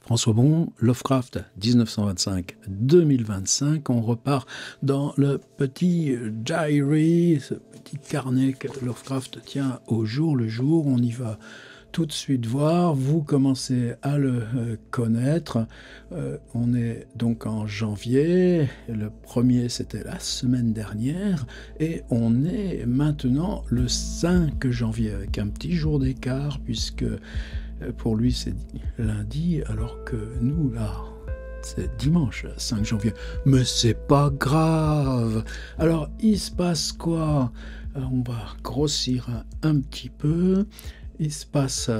François Bon, Lovecraft 1925-2025, on repart dans le petit diary, ce petit carnet que Lovecraft tient au jour le jour. On y va tout de suite voir, vous commencez à le connaître. On est donc en janvier, le premier c'était la semaine dernière, et on est maintenant le 5 janvier, avec un petit jour d'écart, puisque pour lui c'est lundi, alors que nous là, c'est dimanche 5 janvier. Mais c'est pas grave. Alors il se passe quoi? On va grossir un petit peu. Il se passe...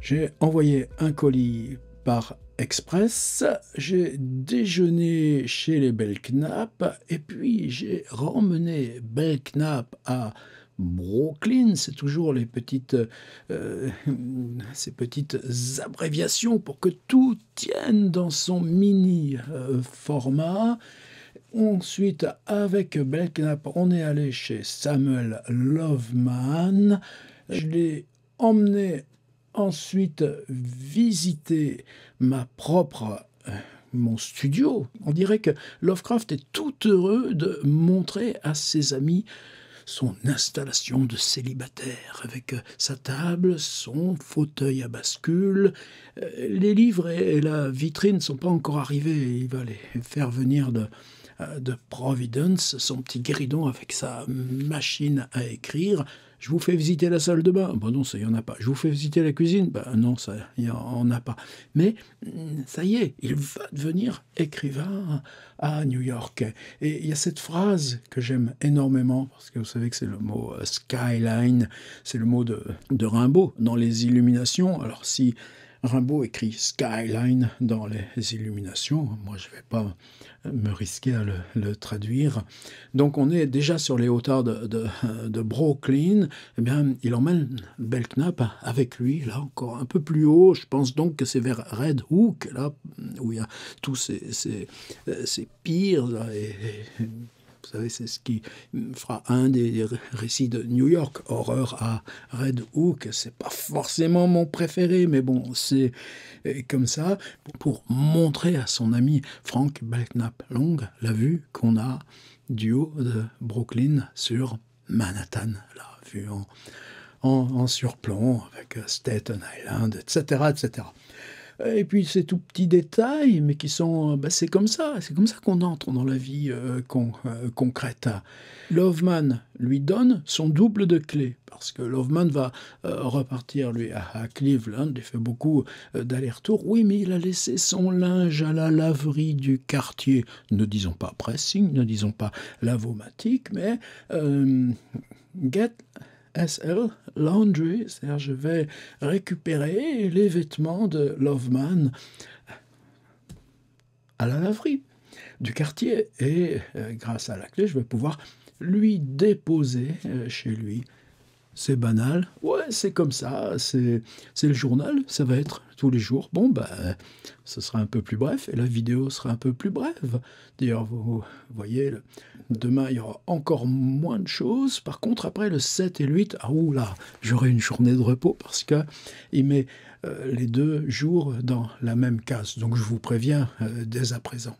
j'ai envoyé un colis par express, j'ai déjeuné chez les Belknap, et puis j'ai remmené Belknap à Brooklyn. C'est toujours ces petites abréviations pour que tout tienne dans son mini format. Ensuite, avec Belknap, on est allé chez Samuel Loveman. Je l'ai emmené ensuite visiter mon studio. On dirait que Lovecraft est tout heureux de montrer à ses amis son installation de célibataire, avec sa table, son fauteuil à bascule. Les livres et la vitrine ne sont pas encore arrivés. Il va les faire venir de Providence, son petit guéridon avec sa machine à écrire. Je vous fais visiter la salle de bain. Ben non, ça, il n'y en a pas. Je vous fais visiter la cuisine. Ben non, ça, il n'y en a pas. Mais ça y est, il va devenir écrivain à New York. Et il y a cette phrase que j'aime énormément, parce que vous savez que c'est le mot skyline, c'est le mot de Rimbaud dans Les Illuminations. Alors si Rimbaud écrit skyline dans Les Illuminations, moi je ne vais pas me risquer à le traduire. Donc on est déjà sur les hauteurs de Brooklyn. Eh bien, il emmène Belknap avec lui, là encore un peu plus haut. Je pense donc que c'est vers Red Hook, là où il y a tous ces piers là, vous savez, c'est ce qui fera un des récits de New York, Horreur à Red Hook. C'est pas forcément mon préféré, mais bon, c'est comme ça, pour montrer à son ami Frank Belknap Long la vue qu'on a du haut de Brooklyn sur Manhattan, la vue en surplomb, avec Staten Island, etc., etc. Et puis ces tout petits détails, mais qui sont... c'est comme ça qu'on entre dans la vie concrète. Loveman lui donne son double de clés, parce que Loveman va repartir, lui, à Cleveland. Il fait beaucoup d'allers-retours. Oui, mais il a laissé son linge à la laverie du quartier. Ne disons pas pressing, ne disons pas lavomatique, mais get SL Laundry, c'est-à-dire je vais récupérer les vêtements de Loveman à la laverie du quartier, et grâce à la clé, je vais pouvoir lui déposer chez lui. C'est banal, ouais, c'est comme ça, c'est le journal, ça va être tous les jours. Bon, ce sera un peu plus bref, et la vidéo sera un peu plus brève. D'ailleurs, vous voyez, demain, il y aura encore moins de choses. Par contre, après le 7 et le 8, là, j'aurai une journée de repos, parce qu'il met les 2 jours dans la même case. Donc, je vous préviens dès à présent.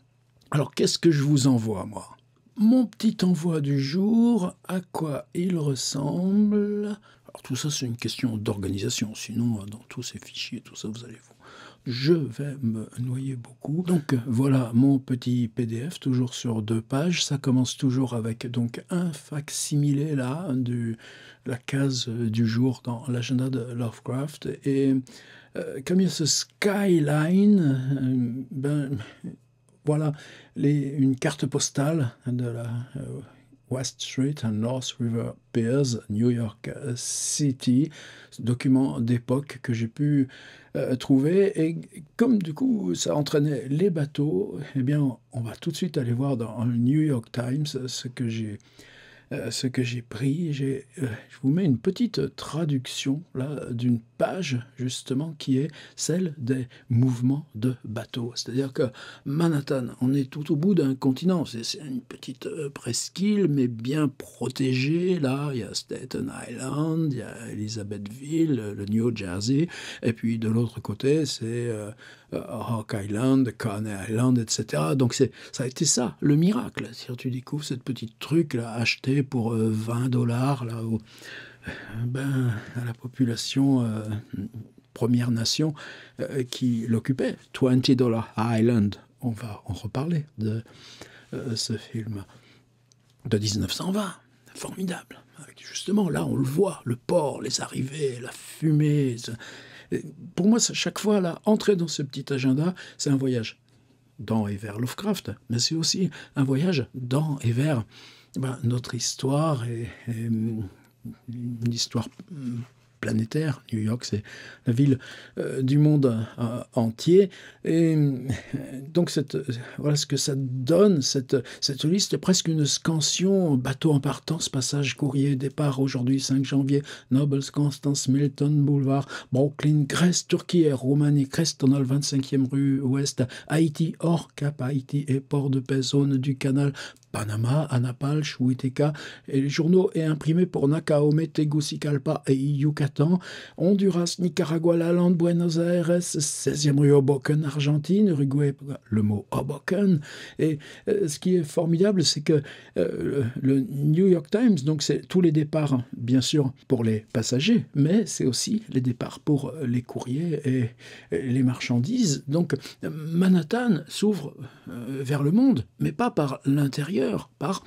Alors, qu'est-ce que je vous envoie, moi ? Mon petit envoi du jour, à quoi il ressemble? Alors tout ça, c'est une question d'organisation. Sinon, dans tous ces fichiers, tout ça, vous allez vous... Je vais me noyer beaucoup. Donc voilà mon petit PDF, toujours sur 2 pages. Ça commence toujours avec donc un facsimilé là, de la case du jour dans l'agenda de Lovecraft. Et comme il y a ce skyline, voilà une carte postale de la West Street and North River Piers, New York City, document d'époque que j'ai pu trouver. Et comme du coup ça entraînait les bateaux, eh bien on va tout de suite aller voir dans le New York Times ce que j'ai ce que j'ai pris, je vous mets une petite traduction là d'une page justement qui est celle des mouvements de bateaux. C'est-à-dire que Manhattan, on est tout au bout d'un continent, c'est une petite presqu'île mais bien protégée. Là, il y a Staten Island, il y a Elizabethville, le New Jersey, et puis de l'autre côté, c'est Rock Island, Coney Island, etc. Donc ça a été ça, le miracle. Si tu découvres cette petite truc là, acheté pour $20 là, à la population Première Nation qui l'occupait, $20 Island. On va en reparler de ce film de 1920. Formidable. Justement, là, on le voit, le port, les arrivées, la fumée. Pour moi, chaque fois, là, entrer dans ce petit agenda, c'est un voyage dans et vers Lovecraft, mais c'est aussi un voyage dans et vers notre histoire et une histoire planétaire. New York, c'est la ville du monde entier. Et donc, voilà ce que ça donne, cette liste, presque une scansion, bateau en partance, passage, courrier, départ, aujourd'hui 5 janvier, Nobles, Constance, Milton, Boulevard, Brooklyn, Grèce, Turquie, Roumanie, Crestonnel, 25e rue Ouest, Haïti, hors Cap Haïti et port de paix, zone du canal, Panama, Anapalch, Huiteca, et les journaux est imprimé pour Nacaome, Tegucigalpa et Yucatan, Honduras, Nicaragua, La Lande, Buenos Aires, 16e rue Hoboken, Argentine, Uruguay, le mot Hoboken. Et ce qui est formidable, c'est que le New York Times, donc c'est tous les départs, bien sûr, pour les passagers, mais c'est aussi les départs pour les courriers et les marchandises. Donc Manhattan s'ouvre vers le monde, mais pas par l'intérieur, par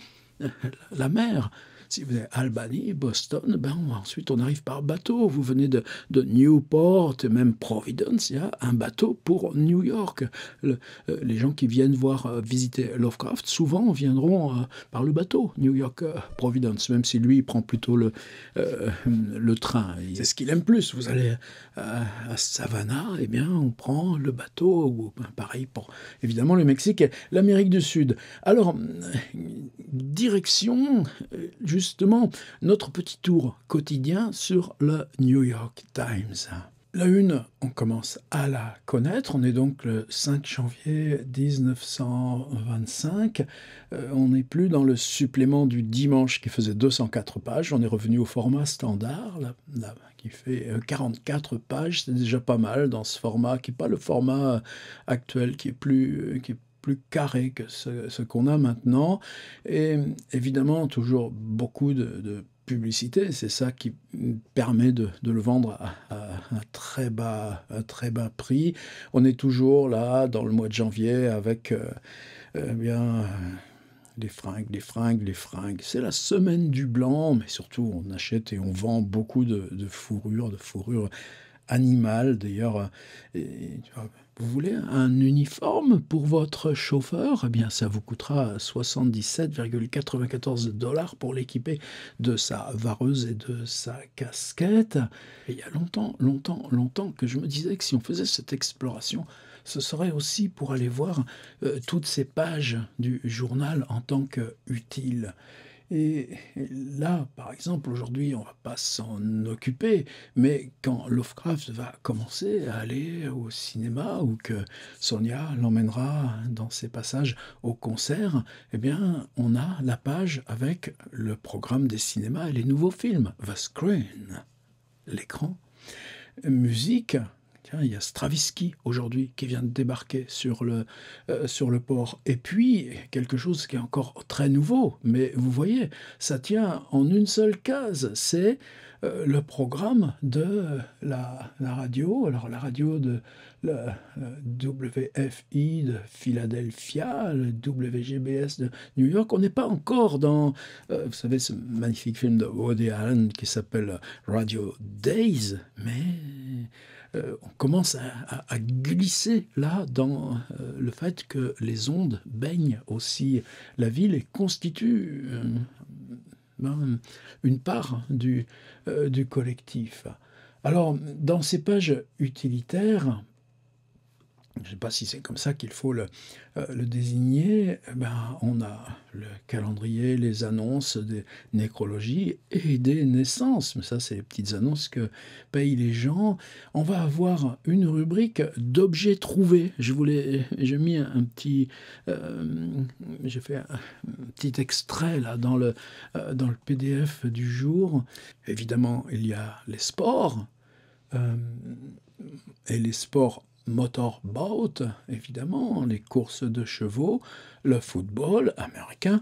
la mer. Si vous êtes Albany, Boston, ensuite on arrive par bateau. Vous venez de Newport et même Providence, il y a un bateau pour New York. Les gens qui viennent visiter Lovecraft, souvent viendront par le bateau, New York, Providence, même si lui, il prend plutôt le train. C'est ce qu'il aime plus. Vous allez à Savannah, eh bien, on prend le bateau, ou pareil pour, évidemment, le Mexique et l'Amérique du Sud. Alors, direction, justement, notre petit tour quotidien sur le New York Times. La une, on commence à la connaître. On est donc le 5 janvier 1925. On n'est plus dans le supplément du dimanche qui faisait 204 pages. On est revenu au format standard, là, qui fait 44 pages. C'est déjà pas mal dans ce format, qui n'est pas le format actuel, qui est plus carré que ce qu'on a maintenant. Et évidemment, toujours beaucoup de publicité, c'est ça qui permet de le vendre à un très bas prix. On est toujours là dans le mois de janvier avec les fringues. C'est la semaine du blanc, mais surtout on achète et on vend beaucoup de fourrure animale. D'ailleurs, vous voulez un uniforme pour votre chauffeur? Eh bien, ça vous coûtera 77,94 $ pour l'équiper de sa vareuse et de sa casquette. Et il y a longtemps que je me disais que si on faisait cette exploration, ce serait aussi pour aller voir toutes ces pages du journal en tant qu'utile. Et là, par exemple, aujourd'hui, on ne va pas s'en occuper, mais quand Lovecraft va commencer à aller au cinéma ou que Sonia l'emmènera dans ses passages au concert, eh bien, on a la page avec le programme des cinémas et les nouveaux films. The Screen, l'écran. Musique. Il y a Stravinsky aujourd'hui qui vient de débarquer sur le port. Et puis, quelque chose qui est encore très nouveau, mais vous voyez, ça tient en une seule case, c'est le programme de la radio. Alors, la radio de la WFI de Philadelphia, le WGBS de New York. On n'est pas encore dans, vous savez, ce magnifique film de Woody Allen qui s'appelle Radio Days, mais on commence à glisser là dans le fait que les ondes baignent aussi la ville et constituent une part du collectif. Alors, dans ces pages utilitaires, je ne sais pas si c'est comme ça qu'il faut le désigner, eh ben, on a le calendrier, les annonces des nécrologies et des naissances. Mais ça, c'est les petites annonces que payent les gens. On va avoir une rubrique d'objets trouvés. J'ai mis un petit, j'ai fait un petit extrait là dans le PDF du jour. Évidemment, il y a les sports. Et les sports motorboat, évidemment, les courses de chevaux, le football américain,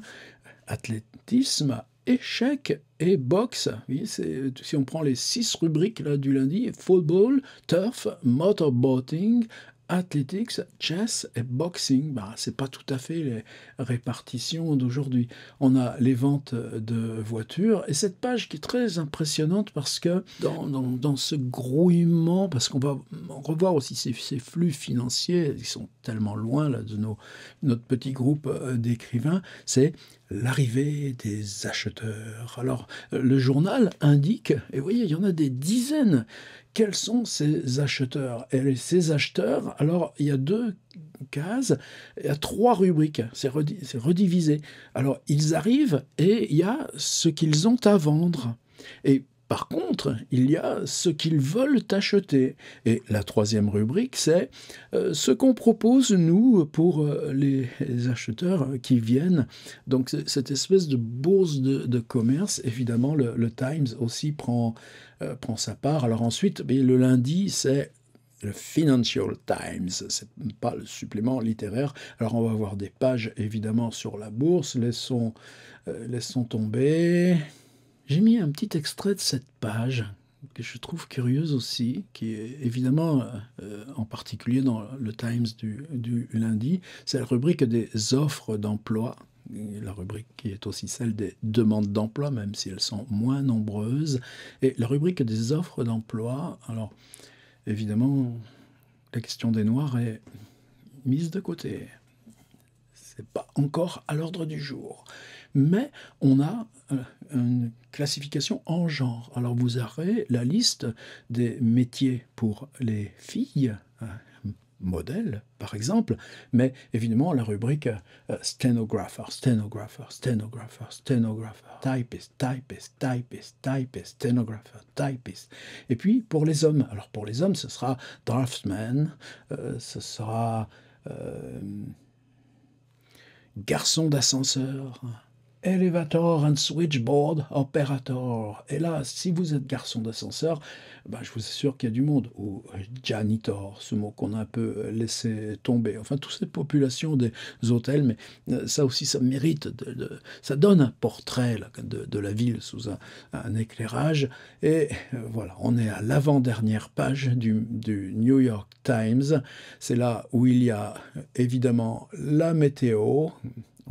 athlétisme, échecs et boxe. Oui, si on prend les 6 rubriques là, du lundi, football, turf, motorboating, athletics, chess et boxing, bah, c'est pas tout à fait les répartitions d'aujourd'hui. On a les ventes de voitures et cette page qui est très impressionnante parce que dans ce grouillement, parce qu'on va revoir aussi ces flux financiers, ils sont tellement loin là, de notre petit groupe d'écrivains, c'est l'arrivée des acheteurs. Alors, le journal indique, et vous voyez, il y en a des dizaines, quels sont ces acheteurs. Et ces acheteurs, alors, il y a 2 cases, il y a 3 rubriques, c'est redivisé. Alors, ils arrivent et il y a ce qu'ils ont à vendre. Et par contre, il y a ce qu'ils veulent acheter. Et la 3e rubrique, c'est ce qu'on propose, nous, pour les acheteurs qui viennent. Donc, cette espèce de bourse de commerce, évidemment, le Times aussi prend sa part. Alors ensuite, le lundi, c'est le Financial Times, c'est pas le supplément littéraire. Alors on va avoir des pages, évidemment, sur la bourse. Laissons tomber. J'ai mis un petit extrait de cette page que je trouve curieuse aussi, qui est évidemment en particulier dans le Times du lundi. C'est la rubrique des offres d'emploi, la rubrique qui est aussi celle des demandes d'emploi, même si elles sont moins nombreuses. Et la rubrique des offres d'emploi, alors évidemment, la question des Noirs est mise de côté. C'est pas encore à l'ordre du jour. Mais on a une classification en genre. Alors vous aurez la liste des métiers pour les filles, modèles par exemple, mais évidemment la rubrique stenographer, stenographer, stenographer, stenographer, typist, typist, typist, typist, stenographer, typist. Et puis pour les hommes, alors pour les hommes ce sera draftsman, ce sera garçon d'ascenseur, elevator and switchboard operator. Et là, si vous êtes garçon d'ascenseur, ben, je vous assure qu'il y a du monde. Ou janitor, ce mot qu'on a un peu laissé tomber. Enfin, toutes ces populations des hôtels, mais ça aussi, ça mérite, ça donne un portrait là, de la ville sous un éclairage. Et voilà, on est à l'avant-dernière page du New York Times. C'est là où il y a évidemment la météo.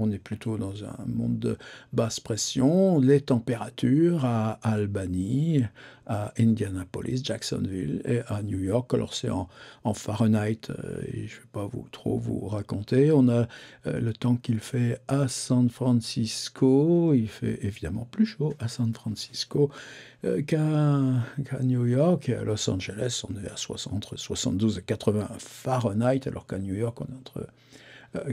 On est plutôt dans un monde de basse pression, les températures à Albany, à Indianapolis, Jacksonville et à New York. Alors c'est en Fahrenheit, et je ne vais pas trop vous raconter. On a le temps qu'il fait à San Francisco. Il fait évidemment plus chaud à San Francisco qu'à New York. Et à Los Angeles, on est entre 72 et 80 Fahrenheit, alors qu'à New York, on est entre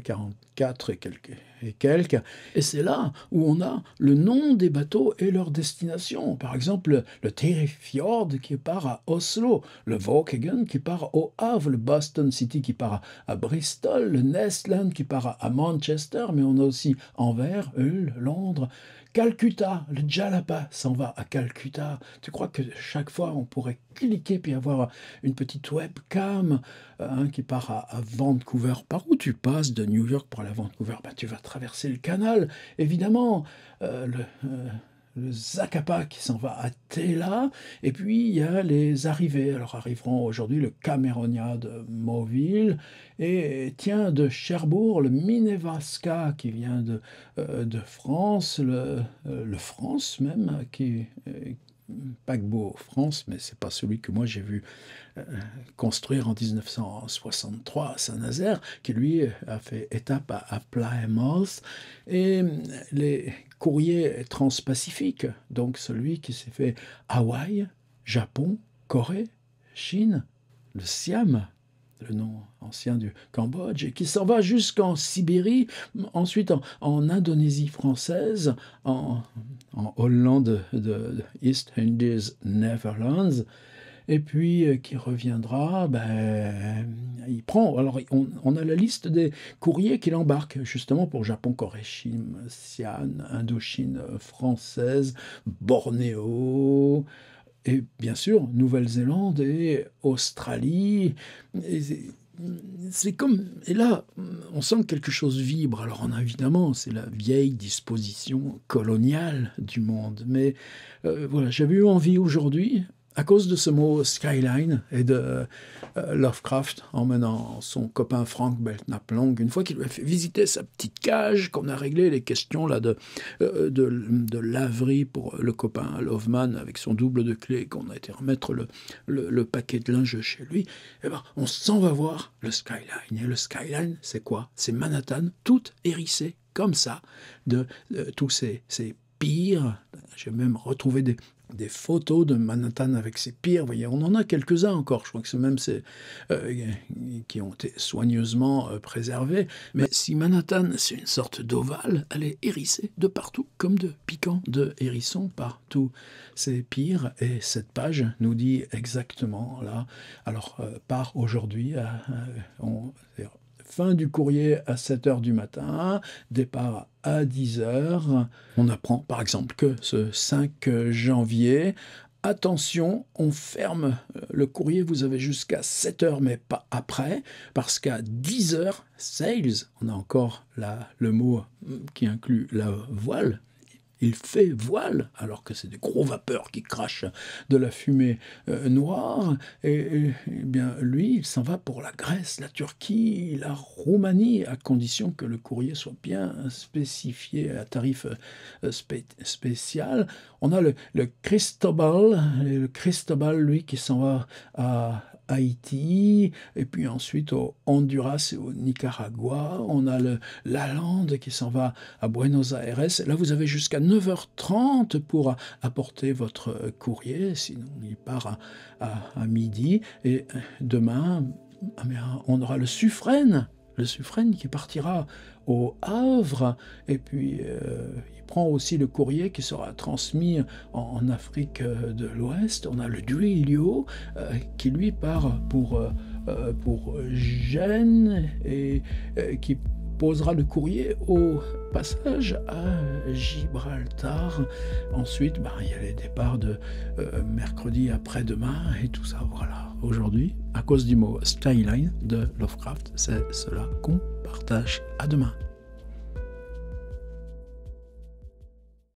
44 et quelques. Et c'est là où on a le nom des bateaux et leur destination. Par exemple, le Tyrifjord qui part à Oslo, le Våkegan qui part au Havre, le Boston City qui part à Bristol, le Nestland qui part à Manchester, mais on a aussi Anvers, Hull, Londres, Calcutta, le Jalapa s'en va à Calcutta. Tu crois que chaque fois on pourrait cliquer puis avoir une petite webcam qui part à Vancouver. Par où tu passes de New York pour aller à Vancouver? Ben, tu vas traverser le canal, évidemment. Le Zacapa qui s'en va à Tela, et puis il y a les arrivées. Alors arriveront aujourd'hui le Cameronia de Moville, et tiens, de Cherbourg, le Minnevaska qui vient de France, le France même, qui paquebot France, mais c'est pas celui que moi j'ai vu construire en 1963 à Saint-Nazaire, qui lui a fait étape à Plymouth, et les courriers transpacifiques, donc celui qui s'est fait Hawaï, Japon, Corée, Chine, le Siam, le nom ancien du Cambodge, et qui s'en va jusqu'en Sibérie, ensuite en Indonésie française, en Hollande de East Indies, Netherlands, et puis qui reviendra, il prend, alors on a la liste des courriers qu'il embarque, justement pour Japon, Corée, Chine, Sian, Indochine française, Bornéo, et bien sûr Nouvelle-Zélande et Australie. C'est comme, et là, on sent que quelque chose vibre. Alors évidemment, c'est la vieille disposition coloniale du monde, mais voilà, j'avais eu envie aujourd'hui, à cause de ce mot skyline et de Lovecraft, emmenant son copain Frank Belknap Long, une fois qu'il lui a fait visiter sa petite cage, qu'on a réglé les questions là de laverie pour le copain Loveman avec son double de clés, qu'on a été remettre le paquet de linge chez lui, et on s'en va voir le skyline. Et le skyline, c'est quoi? C'est Manhattan, tout hérissé comme ça, de tous ces pires. J'ai même retrouvé des photos de Manhattan avec ses pires. Vous voyez, on en a quelques-uns encore. Je crois que c'est même qui ont été soigneusement préservés. Mais si Manhattan, c'est une sorte d'ovale, elle est hérissée de partout, comme de piquants de hérissons par tous ces pires. Et cette page nous dit exactement là. Alors, par aujourd'hui, fin du courrier à 7h du matin, départ à 10h. On apprend par exemple que ce 5 janvier, attention, on ferme le courrier, vous avez jusqu'à 7h, mais pas après, parce qu'à 10h, sails, on a encore le mot qui inclut la voile. Il fait voile, alors que c'est des gros vapeurs qui crachent de la fumée noire. Et bien, lui, il s'en va pour la Grèce, la Turquie, la Roumanie, à condition que le courrier soit bien spécifié à tarif spécial. On a le Cristobal, lui, qui s'en va à Haïti, et puis ensuite au Honduras et au Nicaragua. On a Lalande qui s'en va à Buenos Aires. Là, vous avez jusqu'à 9h30 pour apporter votre courrier, sinon il part à midi. Et demain, on aura le Suffren qui partira au Havre, et puis il prend aussi le courrier qui sera transmis en Afrique de l'Ouest. On a le Duilio qui lui part pour Gênes, et qui posera le courrier au passage à Gibraltar. Ensuite, il y a les départs de mercredi après-demain et tout ça. Voilà. Aujourd'hui, à cause du mot skyline de Lovecraft, c'est cela qu'on partage. À demain.